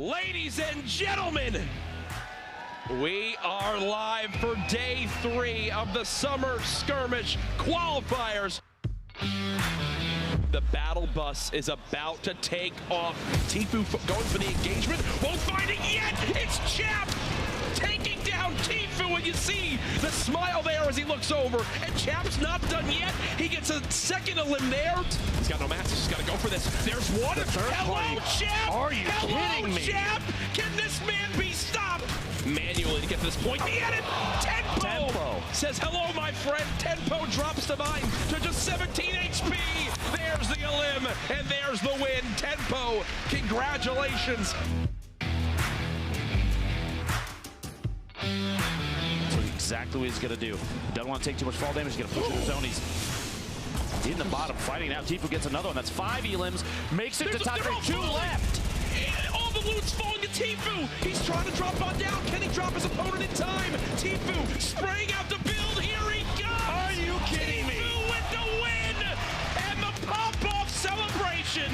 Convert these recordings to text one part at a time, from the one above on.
Ladies and gentlemen, we are live for day 3 of the Summer Skirmish qualifiers. The battle bus is about to take off. Tfue going for the engagement, won't find it yet. It's Chap taking down Tfue, and you see the smile there as he looks over. And Chap's not done yet. He gets a second elim there. He's got no matches. He's got to go for this. There's one. Hello, Chap. Are you kidding me? Chap. Can this man be stopped? Manually to get to this point. The edit. Tempo says hello, my friend. Tempo drops the mine to just 17 HP. There's the elim, and there's the win. Tempo, congratulations. That's exactly what he's going to do. Doesn't want to take too much fall damage. He's going to push in the zone. He's in the bottom fighting now. Tfue gets another one. That's 5 elims. Makes it to top 3. 2 left. All the loot's falling to Tfue. He's trying to drop on down. Can he drop his opponent in time? Tfue spraying out the build. Here he goes. Are you kidding me? Tfue with the win and the pop-off celebration.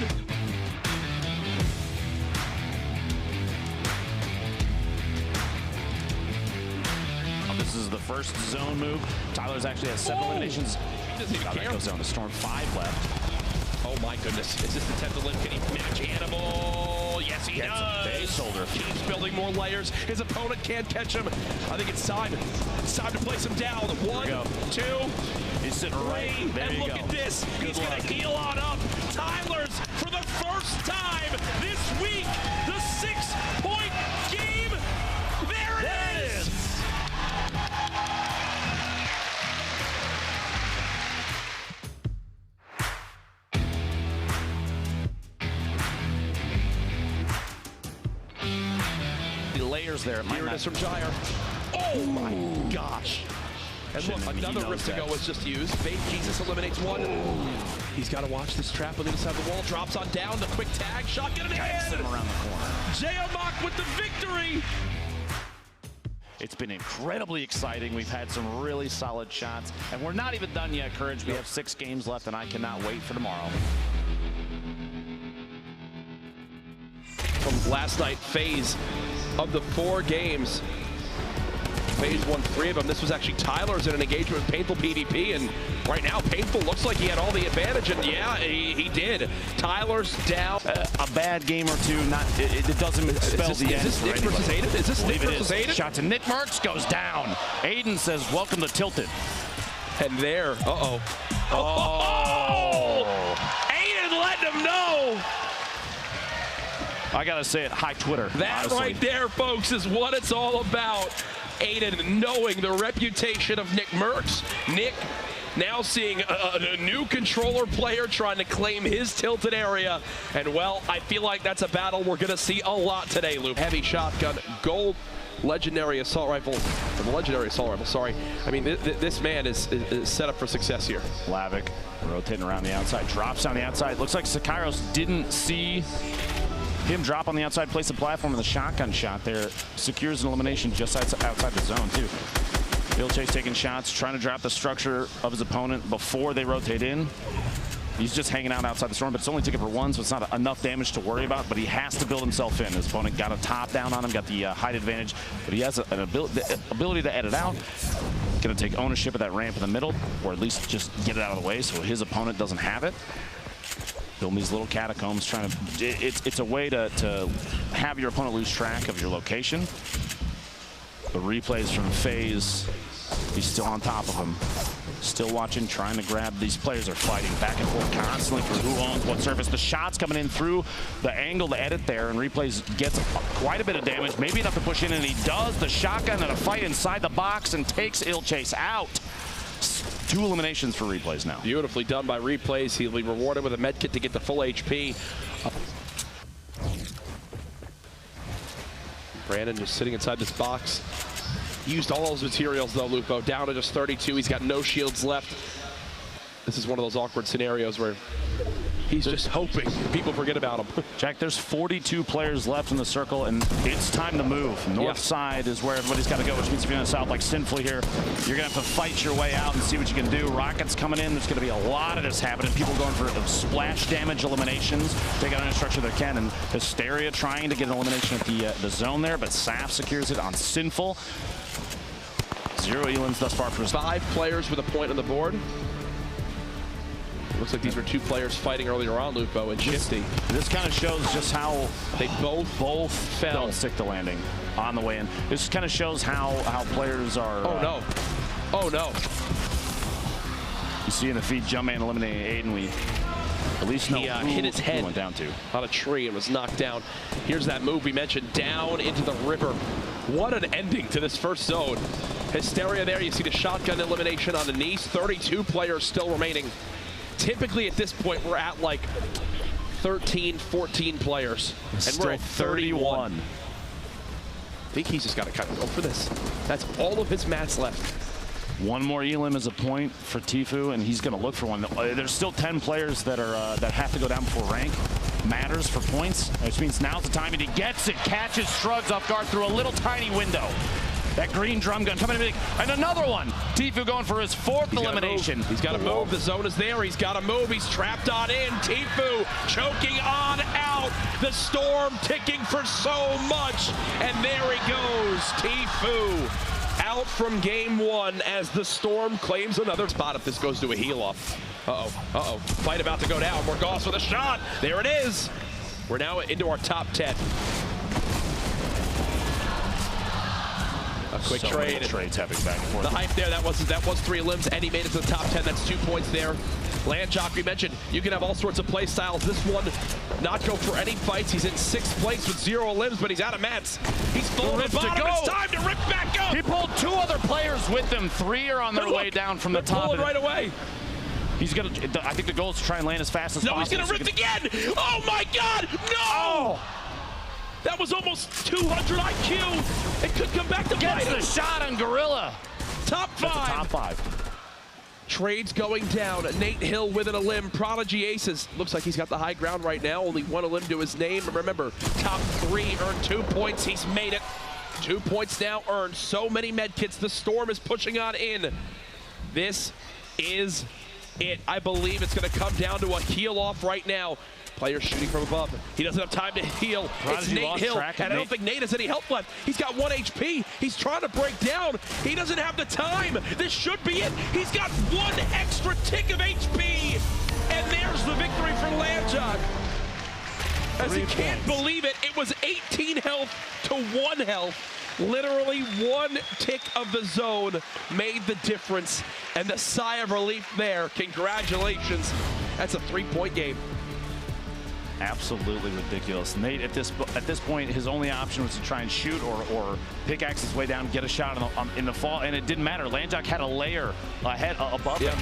This is the first zone move. Tyler's actually has 7 eliminations. He doesn't even care. Goes down to Storm. 5 left. Oh my goodness. Is this the 10th elim? Can he match Hannibal? Yes, he does. Base holder. Keeps building more layers. His opponent can't catch him. I think it's time. It's time to place him down. 1, 2, He's sitting right. There and you look go. at this. He's going to heal on up. Tyler's, for the first time this week, the 6-point game. There it is. Layers there. Here it is from Gyre. Oh my gosh. And look, another Rift to go was just used. Babe Jesus eliminates one. He's got to watch this trap on the other side of the wall. Drops on down. The quick tag. Shotgun in hand. Him around the corner. J-Amok with the victory. It's been incredibly exciting. We've had some really solid shots. And we're not even done yet, Courage. We have 6 games left, and I cannot wait for tomorrow. From last night, FaZe of the 4 games. FaZe won 3 of them. This was actually Tyler's in an engagement with Painful PvP, and right now Painful looks like he had all the advantage, and yeah, he did. Tyler's down. A bad game or two, it doesn't spell the end. Is this Nick versus Aiden? Is this Nick versus Aiden? Shot to Nick Merckx goes down. Aiden says, welcome to Tilted. And there, oh, Aiden letting him know. I gotta say it, hi Twitter. That honestly. right there, folks, is what it's all about. Aiden knowing the reputation of Nick Merckx. Nick now seeing a new controller player trying to claim his tilted area. And well, I feel like that's a battle we're gonna see a lot today, Luke. Heavy shotgun, gold legendary assault rifle, or the legendary assault rifle, sorry. I mean, this man is set up for success here. Lavic rotating around the outside, drops on the outside. Looks like Sakairos didn't see him drop on the outside, place the platform with a shotgun shot there. Secures an elimination just outside the zone, too. ILCHASE taking shots, trying to drop the structure of his opponent before they rotate in. He's just hanging out outside the storm, but it's only ticket for 1, so it's not enough damage to worry about, but he has to build himself in. His opponent got a top down on him, got the height advantage, but he has the ability to edit out. Gonna take ownership of that ramp in the middle, or at least just get it out of the way so his opponent doesn't have it. Building these little catacombs, trying to, it's a way to have your opponent lose track of your location. The replays from FaZe, he's still on top of him. Still watching, trying to grab. These players are fighting back and forth constantly for who owns what surface. The shots coming in through the angle to edit there, and replays gets quite a bit of damage, maybe enough to push in, and he does. The shotgun and a fight inside the box and takes ILCHASE out. 2 eliminations for replays now. Beautifully done by replays. He'll be rewarded with a med kit to get the full HP. Brandon just sitting inside this box. Used all those materials though, Lupo. Down to just 32. He's got no shields left. This is one of those awkward scenarios where He's just hoping people forget about him. Jack, there's 42 players left in the circle, and it's time to move. North side is where everybody's got to go, which means if you're in the south, like Sinfully here, you're going to have to fight your way out and see what you can do. Rockets coming in. There's going to be a lot of this happening. People going for splash damage eliminations. They got any structure they can, and Hysteria trying to get an elimination at the zone there, but Saf secures it on Sinful. 0 elims thus far for 5 players with a point on the board. Looks like these were 2 players fighting earlier on, Lupo and Shifty. This kind of shows just how they both fell. Don't stick the landing on the way in. This kind of shows how players are. Oh no! Oh no! You see in the feed, Jumpman eliminating Aiden. We at least know who hit his head went down to on a tree and was knocked down. Here's that move we mentioned, down into the river. What an ending to this first zone. Hysteria there. You see the shotgun elimination on the knees. 32 players still remaining. Typically at this point we're at like 13, 14 players, and we're at 31. I think he's just got to kind of go for this. That's all of his mats left. One more elim is a point for Tfue, and he's going to look for one. There's still 10 players that are that have to go down before rank matters for points, which means now's the time, and he gets it, catches Shrugs off guard through a little tiny window. That green drum gun coming in, and another one. Tfue going for his 4th elimination. He's got to move. The zone is there. He's got to move. He's trapped on in. Tfue choking on out. The storm ticking for so much. And there he goes. Tfue out from game 1 as the storm claims another spot if this goes to a heel off. Uh-oh. Fight about to go down. Morgoth with a shot. There it is. We're now into our top 10. A quick trade. Trades happening back and forth. The hype there, that was 3 limbs, and he made it to the top 10. That's 2 points there. Landjock, we mentioned, you can have all sorts of play styles. This one, not go for any fights. He's in 6th place with 0 limbs, but he's out of mats. He's full of the bottom. It's time to rip back up. He pulled 2 other players with him. 3 are on their way down from the top. Pulling right away. He's gonna. I think the goal is to try and land as fast as possible. No, he's gonna rip again. Oh my God! No! Oh. That was almost 200 IQ. It could come back to bite him. Gets the shot on Gorilla. Top 5. Top 5. Trades going down. Nate Hill with an elim. Prodigy Aces. Looks like he's got the high ground right now. Only 1 elim to his name. Remember, top 3 earned 2 points. He's made it. 2 points now earned. So many medkits. The storm is pushing on in. This is it. I believe it's going to come down to a heel off right now. Player shooting from above. He doesn't have time to heal. It's Nate Hill, and I don't think Nate has any help left. He's got 1 HP. He's trying to break down. He doesn't have the time. This should be it. He's got 1 extra tick of HP. And there's the victory for Landjock. As he can't believe it, it was 18 health to 1 health. Literally 1 tick of the zone made the difference. And the sigh of relief there. Congratulations. That's a 3-point game. Absolutely ridiculous. Nate, at this point, his only option was to try and shoot or pickaxe his way down, get a shot in the fall, and it didn't matter. Landjock had a layer ahead above him.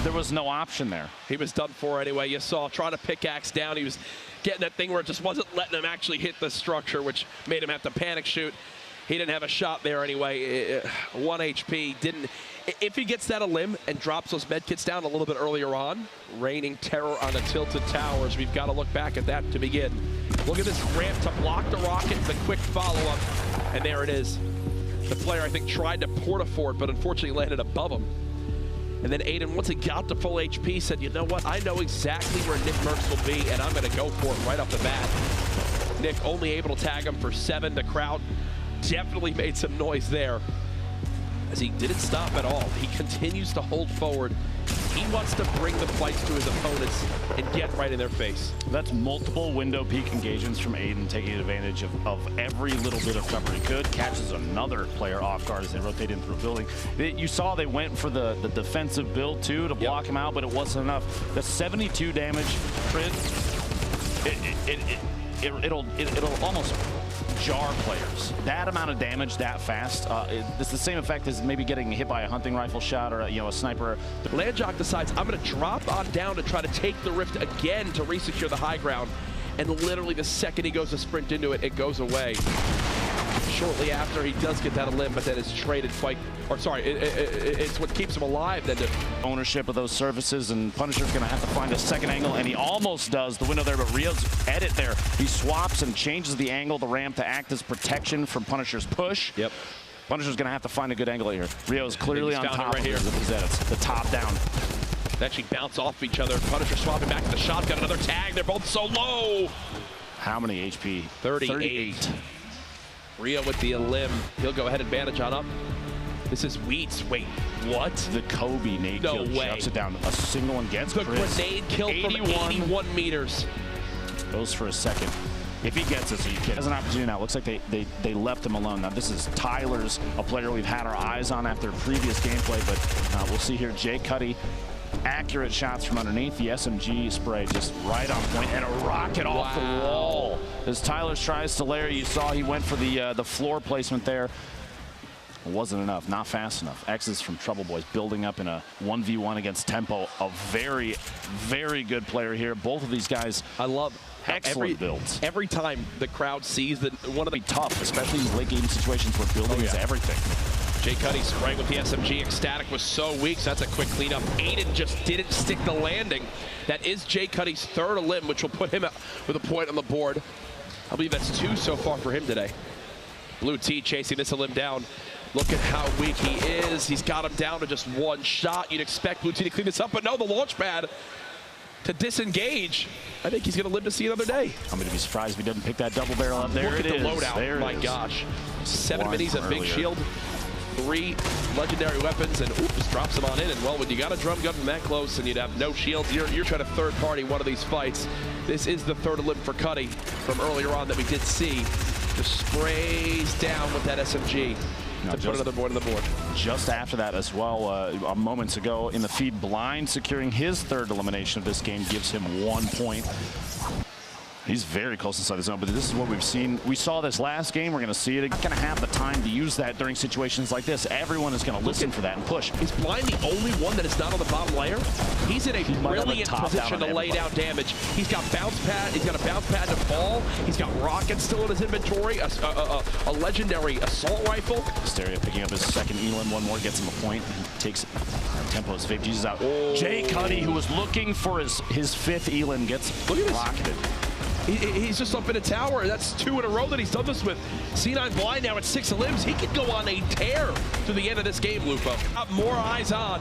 There was no option there. He was done for anyway. You saw trying to pickaxe down. He was getting that thing where it just wasn't letting him actually hit the structure, which made him have to panic shoot. He didn't have a shot there anyway. 1 HP. If he gets that elim and drops those medkits down a little bit earlier on, raining terror on the tilted towers. We've got to look back at that to begin. Look at this ramp to block the rocket, the quick follow-up, and there it is. The player, I think, tried to port-a-fort, but unfortunately landed above him. And then Aiden, once he got to full HP, said, you know what, I know exactly where Nick Merckx will be, and I'm going to go for it right off the bat. Nick only able to tag him for 7. The crowd definitely made some noise there, as he didn't stop at all. He continues to hold forward. He wants to bring the fights to his opponents and get right in their face. That's multiple window peak engagements from Aiden, taking advantage of every little bit of cover he could. Catches another player off guard as they rotate in through a building. You saw they went for the defensive build too to block him out, but it wasn't enough. The 72 damage crit, it'll almost jar players. That amount of damage that fast, it's the same effect as maybe getting hit by a hunting rifle shot or a sniper. Landjock decides, I'm going to drop on down to try to take the rift again to resecure the high ground. And literally the second he goes to sprint into it, it goes away. shortly after. He does get that a limb, but then it's traded quite, or sorry, it's what keeps him alive. Then ownership of those surfaces, and Punisher's going to have to find a second angle, and he almost does the window there, but Rio's edit there. He swaps and changes the angle of the ramp to act as protection from Punisher's push. Yep. Punisher's going to have to find a good angle here. Rio's clearly on top right here of his edits. The top down. They actually bounce off each other. Punisher swapping back to the shotgun. Another tag. They're both so low. How many HP? 38. Rio with the limb. He'll go ahead and bandage on up. This is Wheats. Wait, what? The Kobe nade kill shuts it down. A single one gets the Chris. Grenade kill from 81 meters. Goes for a second. If he gets it, so you can. Has an opportunity now. Looks like they left him alone. Now this is Tyler's, a player we've had our eyes on after previous gameplay, but we'll see here. Jay Cuddy, accurate shots from underneath. The SMG spray just right on point, and a rocket off the wall. As Tyler tries to layer, you saw he went for the floor placement there. It wasn't enough, not fast enough. X's from Trouble Boys building up in a 1v1 against Tempo. A very, very good player here. Both of these guys, I love excellent builds. Every time the crowd sees that one of the tough, especially in late game situations where building is everything. Jay Cuddy spraying with the SMG. Ecstatic was so weak, so that's a quick cleanup. Aiden just didn't stick the landing. That is Jay Cuddy's third limb, which will put him with a point on the board. I believe that's 2 so far for him today. Blue T chasing this limb down. Look at how weak he is. He's got him down to just 1 shot. You'd expect Blue T to clean this up, but no, the launch pad to disengage. I think he's going to live to see another day. I'm going to be surprised if he doesn't pick that double barrel up. There Look it at is. the loadout. There My gosh. 7 minis, a big shield, 3 legendary weapons, and just drops them on in. And well, when you got a drum gun that close and you'd have no shields, you're trying to third party one of these fights. This is the third limb for Cuddy from earlier on that we did see. Just sprays down with that SMG. To put another board on the board. Just after that as well, moments ago in the feed, Blind securing his third elimination of this game gives him 1 point. He's very close inside the zone, but this is what we've seen. We saw this last game. We're going to see it. Not going to have the time to use that during situations like this. Everyone is going to listen for that and push. Is Blind the only one that is not on the bottom layer? He's in a brilliant position to lay down damage. He's got bounce pad. He's got a bounce pad to fall. He's got rockets still in his inventory. A legendary assault rifle. Stereo picking up his second Elam. One more gets him a point. He takes Tempo's fake. Jesus out. Oh. Jay Cuddy, who was looking for his fifth Elam, gets rocketed. He's just up in a tower. That's 2 in a row that he's done this with. C9 Blind now at 6 limbs. He could go on a tear to the end of this game, Lupo. Got more eyes on.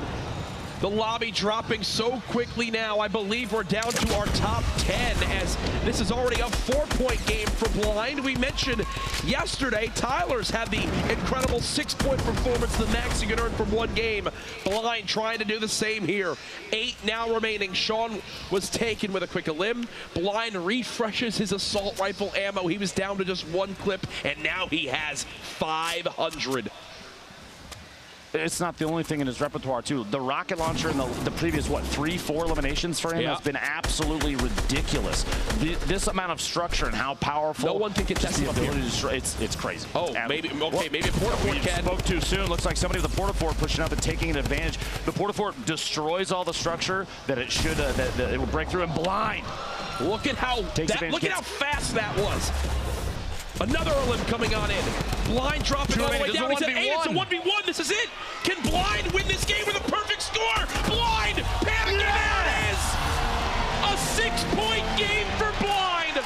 The lobby dropping so quickly now. I believe we're down to our top 10 as this is already a 4-point game for Blind. We mentioned yesterday Tyler's had the incredible 6-point performance, the max you can earn from 1 game. Blind trying to do the same here. 8 now remaining. Sean was taken with a quick limb. Blind refreshes his assault rifle ammo. He was down to just 1 clip, and now he has 500. It's not the only thing in his repertoire, too. The rocket launcher in the previous, what, 3-4 eliminations for him has been absolutely ridiculous. This amount of structure and how powerful. No one can contest him up here. It's crazy. Oh, maybe a Portafort can. Spoke too soon. Looks like somebody with a Portafort pushing up and taking an advantage. The Portafort destroys all the structure that it should, that it will break through, and Blind. Look at how fast that was. Another limb coming on in. Blind dropping all the way down. He said, hey, it's a 1v1. This is it. Can Blind win this game with a perfect score? Blind panicking. There it is. A 6-point game for Blind.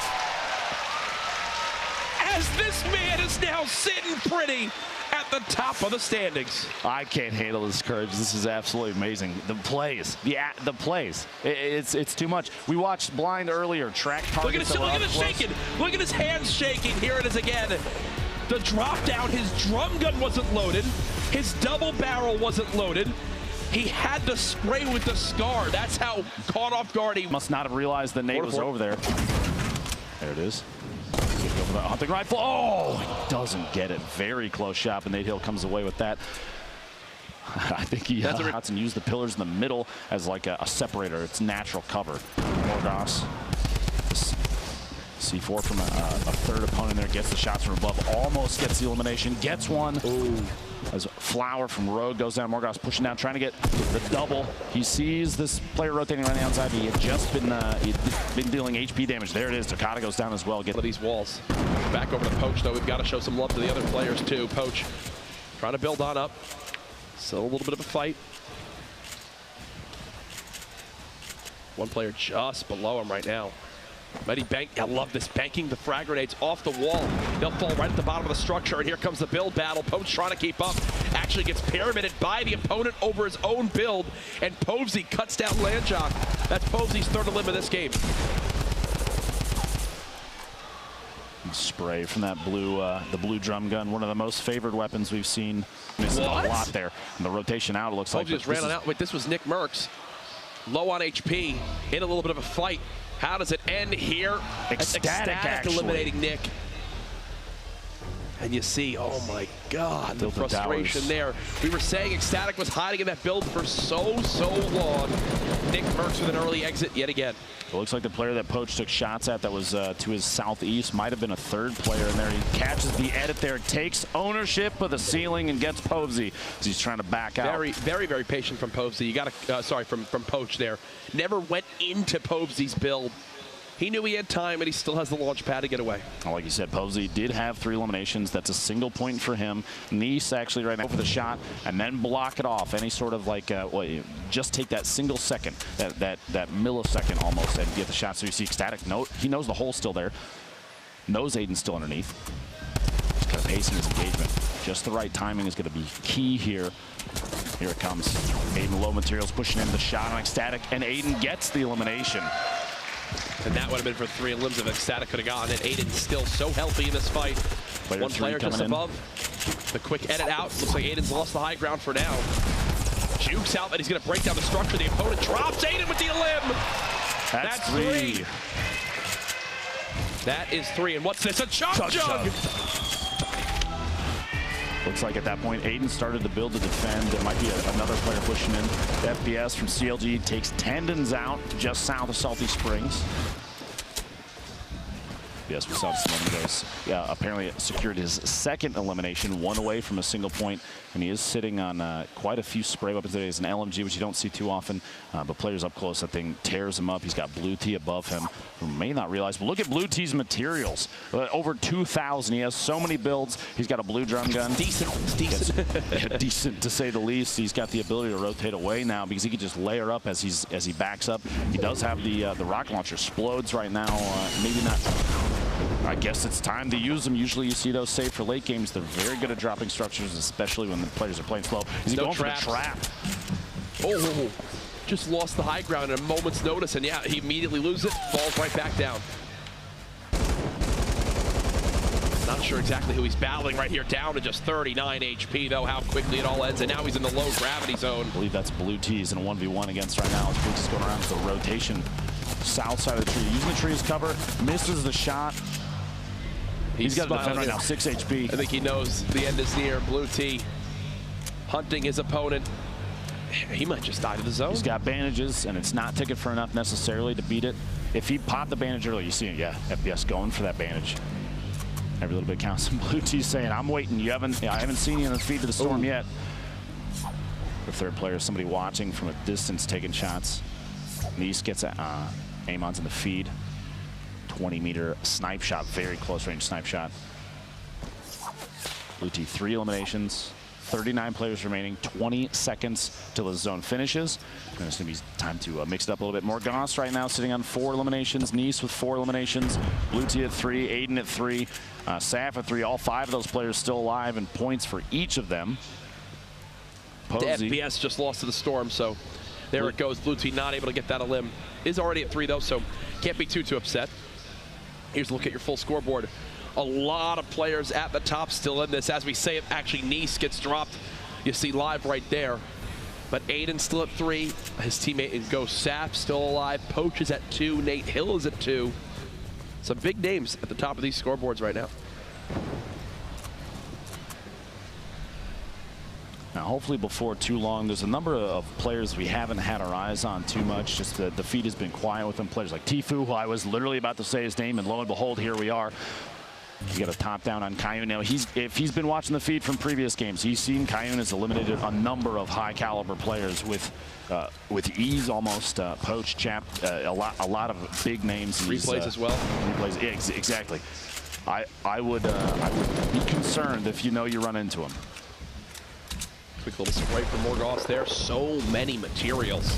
As this man is now sitting pretty at the top of the standings. I can't handle this courage. This is absolutely amazing. The plays, the plays. It's too much. We watched Blind earlier. Track targets. Look at his shaking. Look at his hands shaking. Here it is again. The drop down. His drum gun wasn't loaded. His double barrel wasn't loaded. He had to spray with the Scar. That's how caught off guard he must not have realized the nade was over there. There it is. Go for the hunting rifle. Oh, he doesn't get it. Very close shot, but Nate Hill comes away with that. I think he shots and use the pillars in the middle as like a separator. It's natural cover. Morgas. C4 from a third opponent there, gets the shots from above, almost gets the elimination, gets one. Ooh. As Flower from Rogue goes down, Morgoth's pushing down, trying to get the double. He sees this player rotating around the outside. He had just been dealing HP damage. There it is. Takata goes down as well. Get these walls. Back over to Poach, though. We've got to show some love to the other players, too. Poach trying to build on up. Still a little bit of a fight. One player just below him right now. Mighty bank, I love this, banking the frag grenades off the wall. They'll fall right at the bottom of the structure, and here comes the build battle. Poach trying to keep up, actually gets pyramided by the opponent over his own build, and Povesy cuts down Landjock. That's Povesy's third elim of this game. Spray from that blue, the blue drum gun, one of the most favored weapons we've seen. Missing a lot there. And the rotation out, it looks like. Povesy just ran it out. Wait, this was Nick Merckx. Low on HP, in a little bit of a fight. How does it end here? Ecstatic eliminating Nick. And you see, oh my God, the frustration there. We were saying Ecstatic was hiding in that build for so long. Nick Merckx with an early exit yet again. It looks like the player that Poach took shots at that was to his southeast might have been a third player in there. He catches the edit there, takes ownership of the ceiling and gets Povesy as he's trying to back out. Very patient from Povesy. You got to, sorry, from Poach there. Never went into Povesy's build. He knew he had time, and he still has the launch pad to get away. Like you said, Povesy did have 3 eliminations. That's a single point for him. Nice actually right now for the shot, and then block it off. Any sort of like, just take that single second, that millisecond almost, and get the shot. So you see Ecstatic, he knows the hole's still there. Knows Aiden's still underneath. Just kind of pacing his engagement. Just the right timing is going to be key here. Here it comes. Aiden low materials pushing in the shot on Ecstatic, and Aiden gets the elimination. And that would have been for 3 elims if Ecstatic could have gotten it. Aiden's still so healthy in this fight. One player just above. The quick edit out. Looks like Aiden's lost the high ground for now. Jukes out, but he's going to break down the structure. The opponent drops Aiden with the elim. That's 3. That is 3. And what's this? A chug jug! Looks like at that point, Aiden started to build to defend. There might be another player pushing in. The FPS from CLG takes Tendons out just south of Salty Springs. Yes, we saw some of those. Yeah, apparently secured his second elimination, 1 away from a single point, and he is sitting on quite a few spray weapons today. It's an LMG, which you don't see too often, but players up close, that thing tears him up. He's got Blue T above him, who may not realize, but look at Blue T's materials. Over 2,000. He has so many builds. He's got a blue drum gun. Decent. Decent, to say the least. He's got the ability to rotate away now because he can just layer up as he backs up. He does have the rocket launcher. Splodes right now, maybe not. I guess it's time to use them. Usually you see those saved for late games. They're very good at dropping structures, especially when the players are playing slow. Is he going for the trap? Oh, just lost the high ground at a moment's notice, and yeah, he immediately loses it, falls right back down. Not sure exactly who he's battling right here, down to just 39 HP, though, how quickly it all ends, and now he's in the low gravity zone. I believe that's Blue T's in a 1v1 against right now. Blue T's going around to the rotation. South side of the tree, using the tree as cover, misses the shot. He's got to defend right now, 6 HP. I think he knows the end is near. Blue T hunting his opponent. He might just die to the zone. He's got bandages, and it's not ticket for enough necessarily to beat it. If he popped the bandage early, you see it, yeah, FPS going for that bandage. Every little bit counts. And Blue T saying, I'm waiting. I haven't seen you in the feed to the storm yet. The third player, somebody watching from a distance, taking shots. Nice gets Amon's in the feed. 20-meter snipe shot, very close range snipe shot. Blue T 3 eliminations, 39 players remaining, 20 seconds till the zone finishes. And it's going to be time to mix it up a little bit more. Goss right now sitting on 4 eliminations, Nice with 4 eliminations, Blue T at 3, Aiden at 3, Saf at 3. All 5 of those players still alive, and points for each of them. Povesy. The FPS just lost to the storm, so there it goes. Blue T not able to get that elim. Is already at 3 though, so can't be too upset. Here's a look at your full scoreboard. A lot of players at the top still in this. As we say it, actually Nice gets dropped. You see live right there. But Aiden still at 3. His teammate in Ghost Saf still alive. Poach is at 2. Nate Hill is at 2. Some big names at the top of these scoreboards right now. Now, hopefully before too long, there's a number of players we haven't had our eyes on too much. Just the feed has been quiet with them. Players like Tfue, who I was literally about to say his name, and lo and behold, here we are. You got a top down on Kayun. Now, if he's been watching the feed from previous games, he's seen Kayun has eliminated a number of high caliber players with ease, almost. Poach, Chap, a lot of big names. Replays as well. Replays, yeah, exactly. I would be concerned if you know you run into him. Quick little spray from Morgoth there. So many materials.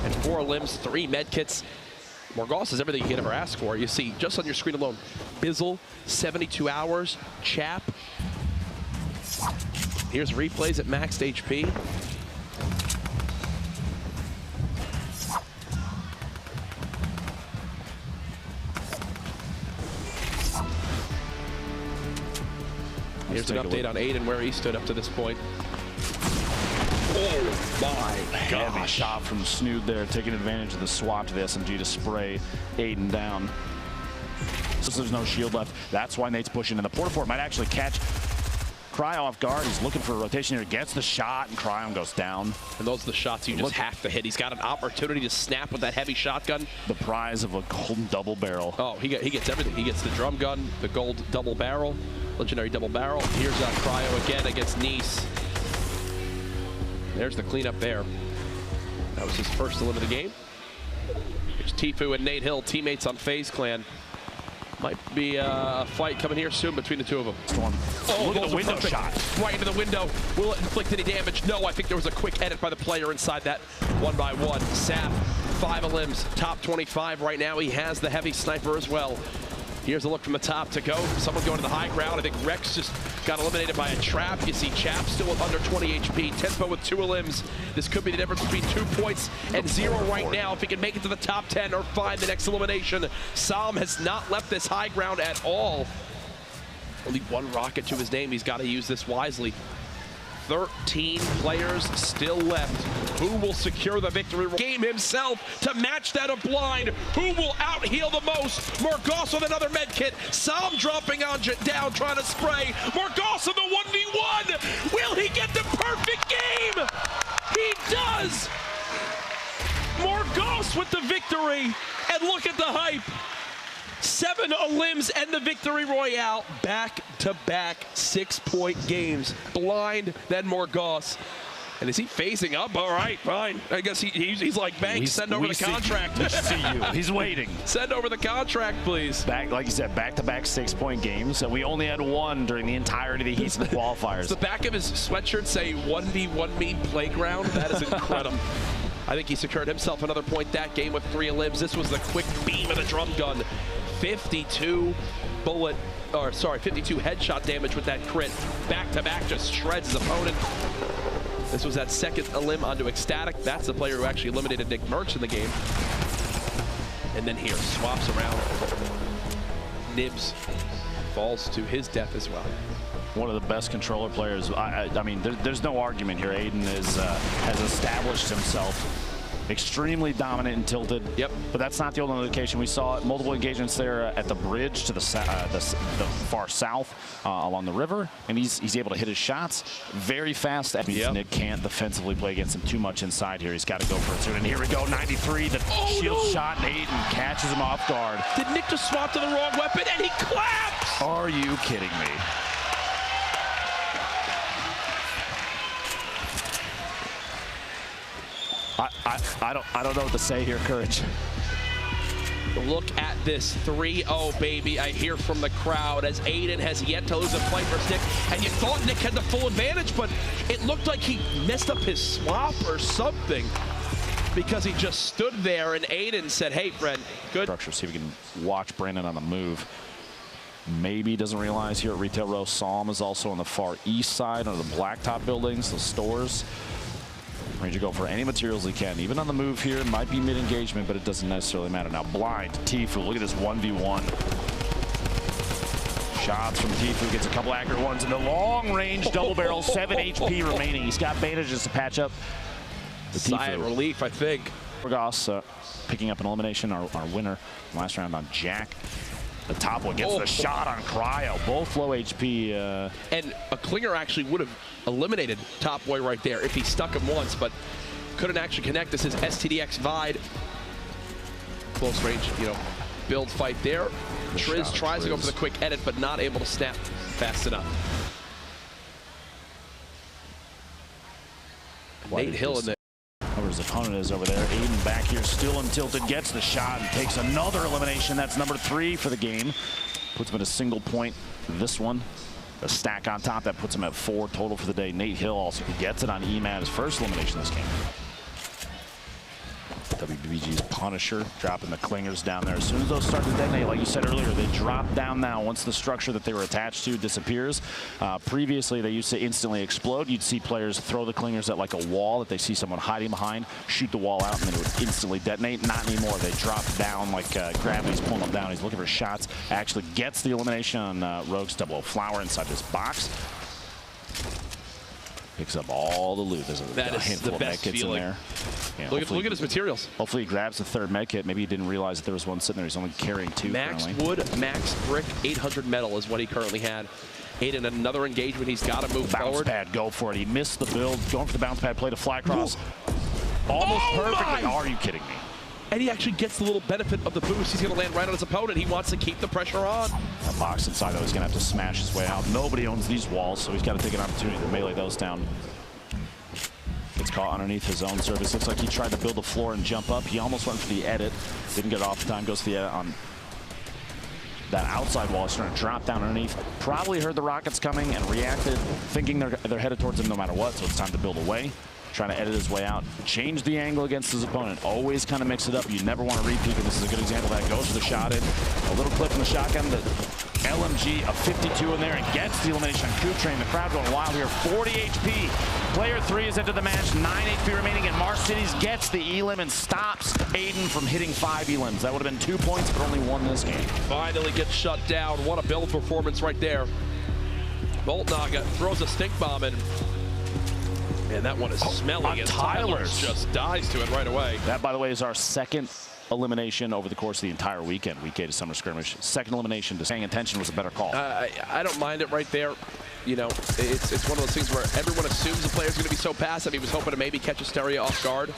And 4 limbs, 3 med kits. Morgoth is everything you could ever ask for. You see, just on your screen alone, Bizzle, 72 hours, Chap. Here's replays at maxed HP. Here's an update on Aiden, where he stood up to this point. Oh my gosh. Heavy shot from Snood there, taking advantage of the swap to the SMG to spray Aiden down. So there's no shield left. That's why Nate's pushing. And the Portafort might actually catch Cryo off guard. He's looking for a rotation here. Gets the shot, and Cryo goes down. And those are the shots you just have to hit. He's got an opportunity to snap with that heavy shotgun. The prize of a golden double barrel. Oh, he gets everything. He gets the drum gun, the gold double barrel, legendary double barrel. Here's Cryo again against Nice. There's the cleanup there. That was his first elim of the game. Here's Tfue and Nate Hill, teammates on FaZe Clan. Might be a fight coming here soon between the two of them. Storm. Oh, look at the window shot. Right into the window. Will it inflict any damage? No, I think there was a quick edit by the player inside that 1x1. Sap, 5 elims, top 25 right now. He has the heavy sniper as well. Here's a look from the top to go. Someone going to the high ground. I think Rex just got eliminated by a trap. You see Chap still with under 20 HP. Tempo with 2 elims. This could be the difference between 2 points and 0 right now. If he can make it to the top 10 or find the next elimination. Sam has not left this high ground at all. Only 1 rocket to his name. He's got to use this wisely. 13 players still left. Who will secure the victory game himself to match that of Blind? Who will out-heal the most? Morgoth with another med kit. Sam dropping on down, trying to spray. Morgoth in the 1v1. Will he get the perfect game? He does. Morgoth with the victory. And look at the hype. 7 elims and the victory royale. Back-to-back 6-point games. Blind, then Morgoth. And is he phasing up? All right, fine. I guess he's like, Banks, send over the contract. We see you. He's waiting. Send over the contract, please. Like you said, back-to-back 6-point games. And we only had 1 during the entirety of the heats of the qualifiers. Does the back of his sweatshirt say 1v1me playground? That is incredible. I think he secured himself another point that game with 3 elims. This was the quick beam of the drum gun. 52 headshot damage with that crit. Back-to-back just shreds his opponent. This was that second elim onto Ecstatic. That's the player who actually eliminated Nick Merckx in the game. And then here, swaps around. Nibs falls to his death as well. One of the best controller players. I mean, there's no argument here. Aiden has established himself. Extremely dominant and tilted. Yep. But that's not the only location. We saw multiple engagements there at the bridge to the far south along the river, and he's able to hit his shots very fast. That means Nick can't defensively play against him too much inside here. He's got to go for it soon. And here we go, 93. The shield shot, and Aiden catches him off guard. Did Nick just swap to the wrong weapon, and he claps? Are you kidding me? I don't know what to say here, Courage. Look at this 3-0, baby. I hear from the crowd as Aiden has yet to lose a fight versus Nick. And you thought Nick had the full advantage, but it looked like he messed up his swap or something because he just stood there and Aiden said, hey, Brent, good. Structure, see if we can watch Brandon on the move. Maybe he doesn't realize here at Retail Row, Psalm is also on the far east side of the blacktop buildings, the stores. Ready to go for any materials he can. Even on the move here, might be mid-engagement, but it doesn't necessarily matter. Now, Blind, Tfue, look at this 1v1. Shots from Tfue, gets a couple accurate ones in the long range, double barrel, 7 HP remaining. He's got bandages to patch up. Sigh of relief, I think. Morgoth picking up an elimination, our winner last round on Jack. The top one gets the shot on Cryo. Both low HP. And a Klinger actually would have eliminated Top Boy right there if he stuck him once, but couldn't actually connect. This is STDX Vide. Close range, build fight there. Triz tries to go for the quick edit, but not able to snap fast enough. Nate Hill in there. Where his opponent is over there. Aiden back here, still untilted, gets the shot and takes another elimination. That's number 3 for the game. Puts him at a single point. This one, a stack on top, that puts him at 4 total for the day. Nate Hill also gets it on EMAD, his first elimination this game. WBG's Punisher dropping the clingers down there. As soon as those start to detonate, like you said earlier, they drop down now once the structure that they were attached to disappears. Previously, they used to instantly explode. You'd see players throw the clingers at like a wall that they see someone hiding behind, shoot the wall out, and then it would instantly detonate. Not anymore. They drop down like gravity's pulling them down. He's looking for shots. Actually gets the elimination on Rogue's double flower inside this box. Picks up all the loot. There's a handful of med kits in there. Yeah, look at his materials. Hopefully he grabs the 3rd med kit. Maybe he didn't realize that there was one sitting there. He's only carrying 2 Max currently. wood, max brick, 800 metal is what he currently had. Aiden, another engagement. He's got to move forward. Bounce pad, go for it. He missed the build. Going for the bounce pad, play to fly cross. Almost perfectly. Are you kidding me? And he actually gets the little benefit of the boost. He's going to land right on his opponent. He wants to keep the pressure on. That box inside, though, he's going to have to smash his way out. Nobody owns these walls, so he's got to take an opportunity to melee those down. Gets caught underneath his own surface. Looks like he tried to build a floor and jump up. He almost went for the edit. Didn't get it off the time. Goes to the edit on that outside wall. He's trying to drop down underneath. Probably heard the rockets coming and reacted, thinking they're headed towards him no matter what, so it's time to build away. Trying to edit his way out. Change the angle against his opponent. Always kind of mix it up. You never want to repeat, and this is a good example of that. Goes for the shot in. A little clip in the shotgun. The LMG, a 52 in there, and gets the elimination on Kutrain. The crowd going wild here. 40 HP. Player 3 is into the match. 9 HP remaining, and Marcides gets the elim and stops Aiden from hitting 5 elims. That would have been 2 points, but only 1 this game. Finally gets shut down. What a build performance right there. Boltnaga throws a stink bomb in. And that one is smelling as Tyler's just dies to it right away. That, by the way, is our 2nd elimination over the course of the entire weekend. Week 8 of Summer Skirmish. 2nd elimination. Just paying attention was a better call. I don't mind it right there. You know, it's one of those things where everyone assumes the player's going to be so passive. He was hoping to maybe catch Asteria off guard.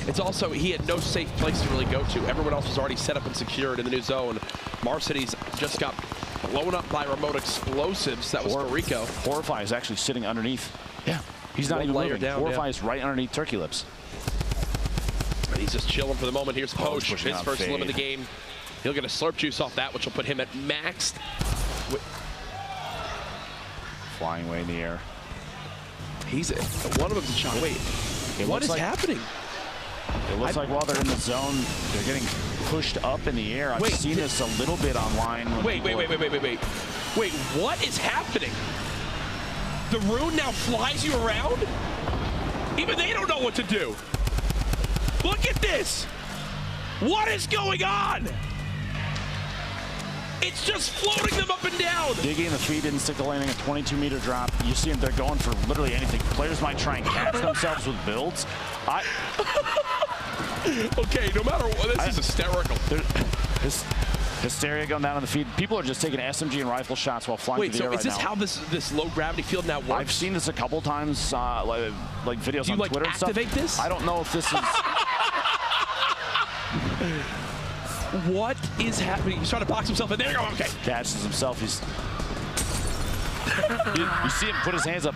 It's also, he had no safe place to really go to. Everyone else was already set up and secured in the new zone. Marcides just got blown up by remote explosives. That was for Rico. Horrify is actually sitting underneath. Yeah. He's not even moving. Horrify is right underneath Turkey Lips. And he's just chilling for the moment. Here's Posh, his first limb of the game. He'll get a slurp juice off that, which will put him at maxed. Flying way in the air. He's one of them's a shot. Wait, what is happening? It looks like while they're in the zone, they're getting pushed up in the air. I've seen this a little bit online. Wait, what is happening? The rune now flies you around? Even they don't know what to do. Look at this. What is going on? It's just floating them up and down. Digging the feet didn't stick the landing, a 22-meter drop. You see them, they're going for literally anything. Players might try and catch themselves with builds. Okay, no matter what, this is hysterical. Hysteria going down on the feed. People are just taking SMG and rifle shots while flying through the air right now. Is this how this low gravity field now works? I've seen this a couple times, like videos on Twitter and stuff. Do you activate this? I don't know if this is... What is happening? He's trying to box himself in. There you go. Okay. Catches himself. He's... you see him put his hands up.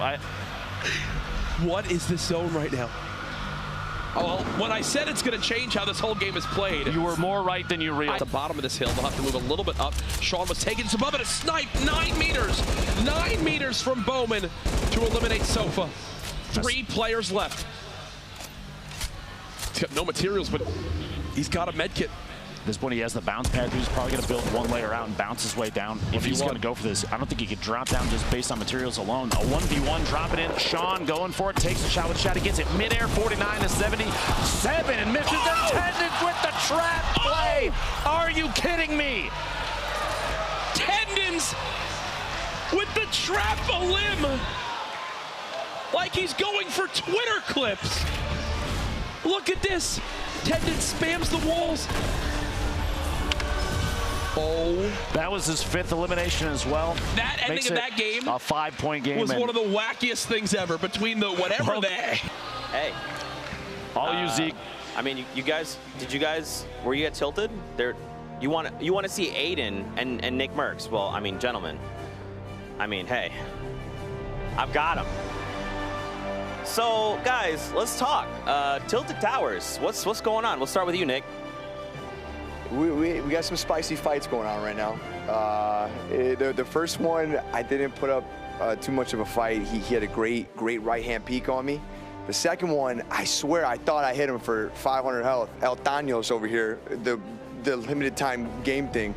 What is this zone right now? Oh, well, when I said it's going to change how this whole game is played. You were more right than you realized. At the bottom of this hill, they'll have to move a little bit up. Sean was taking this above it, a snipe, 9 meters. 9 meters from Bowman to eliminate Sofa. 3 players left. He's got no materials, but he's got a med kit. At this point, he has the bounce pad. He's probably going to build 1 layer out and bounce his way down. If he's going to go for this, I don't think he could drop down just based on materials alone. A 1v1, drop it in. Sean going for it, takes a shot with shot. He gets it midair, 49 to 77, and misses Tendons with the trap play. Are you kidding me? Tendons with the trap a limb. Like he's going for Twitter clips. Look at this. Tendons spams the walls. Oh. That was his 5th elimination as well. That ending of that game, a 5-point game, was one of the wackiest things ever between the whatever they. Hey. All you, Zeke. I mean, you guys, were you get tilted? You want to see Aiden and Nick Merckx. Well, I mean, gentlemen. I mean, hey, I've got him. So, guys, let's talk. Tilted Towers. What's going on? We'll start with you, Nick. We got some spicy fights going on right now. The first one, I didn't put up too much of a fight. He had a great right-hand peek on me. The second one, I swear I thought I hit him for 500 health. El Taños over here, the limited time game thing.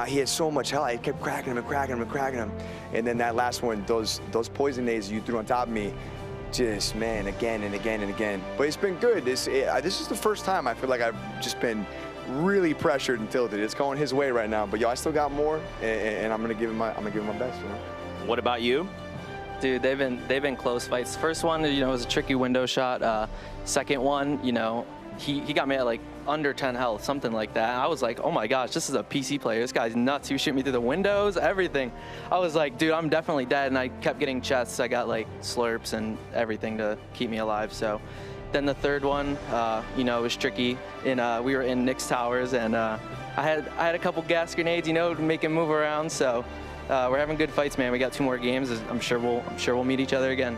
He had so much health. I kept cracking him and cracking him and cracking him. And then that last one, those poison nades you threw on top of me, just, man, again and again and again. But it's been good. This is the first time I feel like I've just been really pressured and tilted. It's going his way right now. But yo, I still got more, and I'm gonna give him my best. You know? What about you? Dude, they've been close fights. First one, was a tricky window shot. Second one, he got me at like under 10 health, something like that. I was like, oh my gosh, this is a PC player. This guy's nuts. He was shooting me through the windows, everything. I was like, dude, I'm definitely dead. And I kept getting chests. I got like slurps and everything to keep me alive. So then the third one, it was tricky. We were in Nick's Towers, and I had a couple gas grenades, to make him move around. So we're having good fights, man. We got 2 more games. I'm sure we'll meet each other again.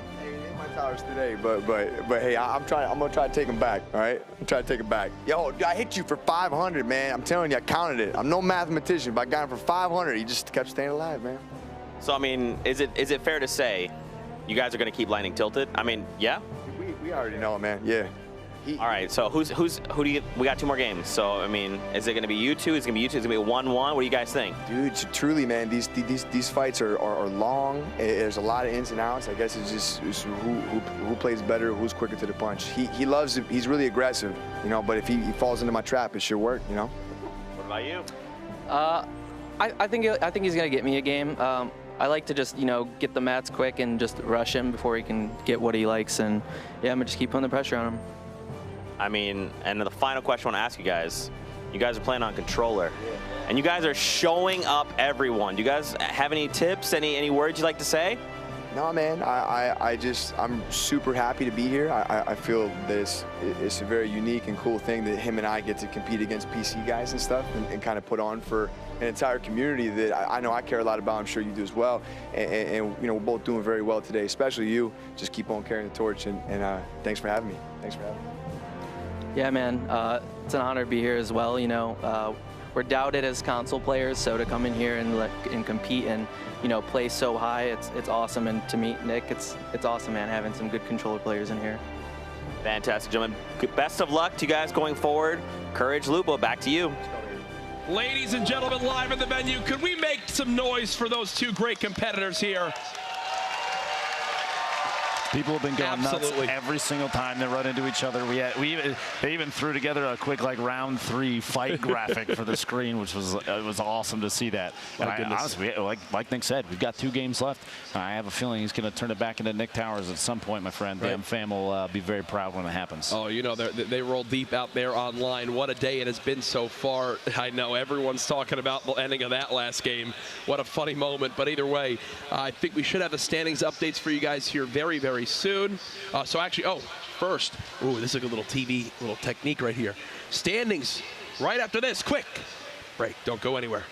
Towers today, but hey, I'm gonna try to take him back. All right, I'm trying to take him back. Yo, I hit you for 500, man. I'm telling you, I counted it. I'm no mathematician, but I got him for 500. He just kept staying alive, man. So I mean, is it fair to say you guys are gonna keep landing tilted? I mean, yeah. We already know, man. Yeah. All right. So who do you? We got 2 more games. So I mean, is it gonna be you two? Is it gonna be you two? Is it gonna be 1-1? What do you guys think? Dude, truly, man, these fights are long. There's a lot of ins and outs. I guess it's just who plays better, who's quicker to the punch. He loves it. He's really aggressive, but if he falls into my trap, it should work, What about you? I think he's gonna get me a game. I like to just get the mats quick and just rush him before he can get what he likes, and yeah, I'm gonna just keep putting the pressure on him. I mean, and the final question I want to ask you guys are playing on controller, and you guys are showing up everyone. Do you guys have any tips, any words you'd like to say? No, man, I'm super happy to be here. I feel that it's a very unique and cool thing that him and I get to compete against PC guys and stuff and kind of put on for an entire community that I know I care a lot about. I'm sure you do as well. And we're both doing very well today, especially you. Just keep on carrying the torch, and thanks for having me. Thanks for having me. Yeah, man, it's an honor to be here as well. We're doubted as console players, so to come in here and compete and play so high, it's awesome. And to meet Nick, it's awesome, man, having some good controller players in here. Fantastic, gentlemen. Best of luck to you guys going forward. Courage, Lupo, back to you. Ladies and gentlemen, live in the venue, could we make some noise for those 2 great competitors here? People have been going Absolutely. nuts every single time they run into each other. They even threw together a quick round 3 fight graphic for the screen, which was awesome to see that. And honestly, like Nick said, we've got 2 games left. I have a feeling he's going to turn it back into Nick Towers at some point, my friend. Right. Damn fam will be very proud when it happens. Oh, they roll deep out there online. What a day it has been so far. I know everyone's talking about the ending of that last game. What a funny moment. But either way, I think we should have the standings updates for you guys here very, very soon. So actually, first, this is a little technique right here. Standings right after this. Quick break. Don't go anywhere.